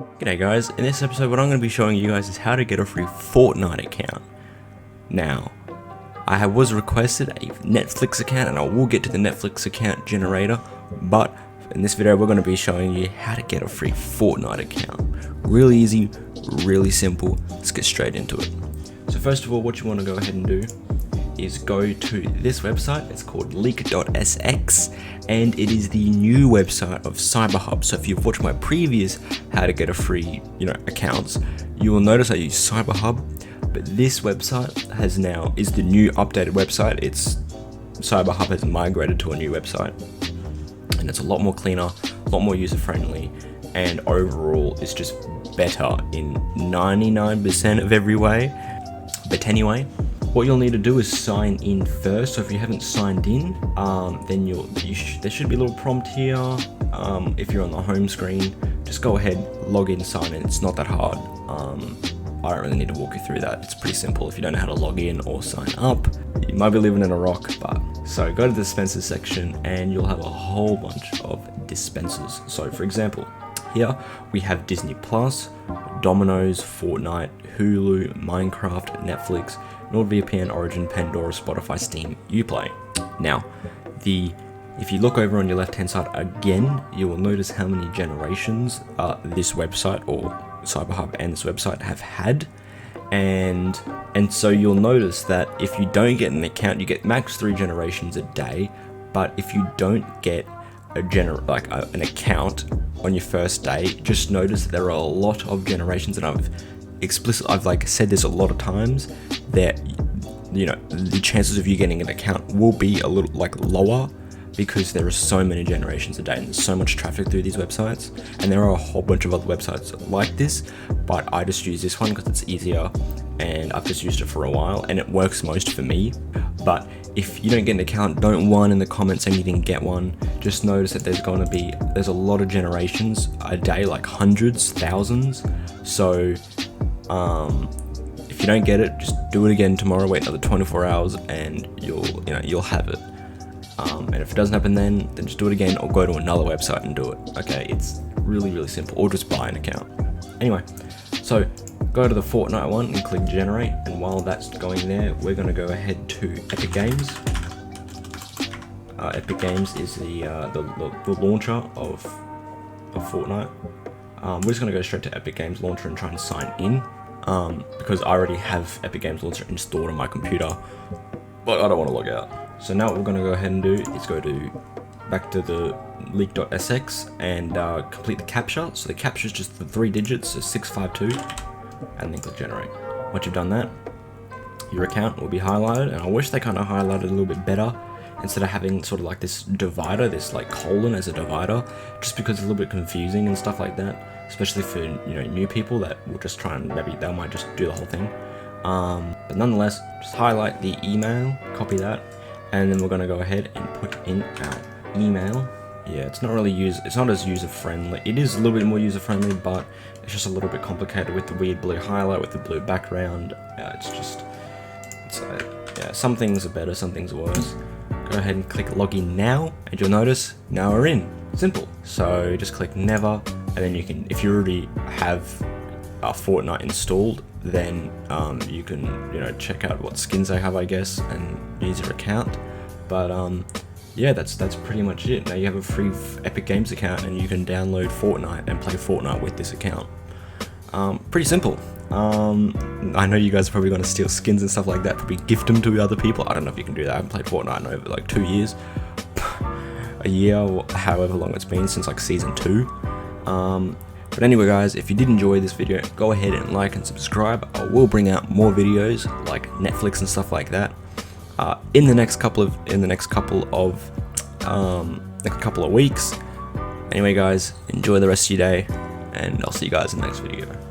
G'day guys, in this episode what I'm going to be showing you guys is how to get a free Fortnite account. Now, I was requested a Netflix account and I will get to the Netflix account generator, but in this video we're going to be showing you how to get a free Fortnite account. Really easy, really simple. Let's get straight into it. So first of all, what you want to go ahead and do is go to this website. It's called leak.sx and it is the new website of CyberHub. So if you've watched my previous how to get a free accounts, you will notice I use CyberHub, but this website is the new updated website. CyberHub has migrated to a new website and it's a lot more cleaner, a lot more user friendly, and overall it's just better in 99% of every way. But anyway, what you'll need to do is sign in first. So if you haven't signed in, then there should be a little prompt here. If you're on the home screen, just go ahead, log in, sign in. It's not that hard. I don't really need to walk you through that. It's pretty simple if you don't know how to log in or sign up. You might be living in a rock, so go to the dispensers section and you'll have a whole bunch of dispensers. So for example, here we have Disney Plus, Domino's, Fortnite, Hulu, Minecraft, Netflix, NordVPN, Origin, Pandora, Spotify, Steam, Uplay. Now, if you look over on your left hand side again, you will notice how many generations this website or CyberHub and this website have had, and so you'll notice that if you don't get an account, you get max 3 generations a day. But if you don't get an account on your first day, just notice that there are a lot of generations, and I've said this a lot of times, that the chances of you getting an account will be a little lower, because there are so many generations a day and there's so much traffic through these websites. And there are a whole bunch of other websites like this, but I just use this one because it's easier and I've just used it for a while and it works most for me. But if you don't get an account, don't whine in the comments saying you didn't get one. Just notice that there's a lot of generations a day, like hundreds, thousands. So if you don't get it, just do it again tomorrow, wait another 24 hours and you'll have it. And if it doesn't happen then just do it again or go to another website and do it. Okay, it's really, really simple, or just buy an account. Anyway, so go to the Fortnite one and click generate, and while that's going there, we're going to go ahead to Epic Games. Epic Games is the launcher of Fortnite. We're just going to go straight to Epic Games Launcher and try and sign in, because I already have Epic Games Launcher installed on my computer, but I don't want to log out. So now what we're going to go ahead and do is go back to the leak.sx and complete the CAPTCHA. So the CAPTCHA is just the 3 digits, so 652, and then click generate. Once you've done that, your account will be highlighted, and I wish they kind of highlighted a little bit better instead of having sort of like this divider, this colon as a divider, just because it's a little bit confusing and stuff like that, especially for new people that will just try and they might just do the whole thing. But nonetheless, just highlight the email, copy that, and then we're going to go ahead and put in our email. Yeah, it's not as user friendly. It is a little bit more user friendly, but it's just a little bit complicated with the weird blue highlight with the blue background. Some things are better, some things are worse. Go ahead and click login now, and you'll notice now we're in. Simple. So just click never, and then you can, if you already have Fortnite installed, then you can check out what skins they have, I guess, and use your account. But yeah, that's pretty much it. Now you have a free Epic Games account and you can download Fortnite and play Fortnite with this account. Pretty simple. I know you guys are probably going to steal skins and stuff like that, probably gift them to other people. I don't know if you can do that. I haven't played Fortnite in over 2 years, a year, or however long it's been since season 2. But anyway guys, if you did enjoy this video, go ahead and like and subscribe. I will bring out more videos like Netflix and stuff like that in the next couple of weeks. Anyway guys, enjoy the rest of your day, and I'll see you guys in the next video.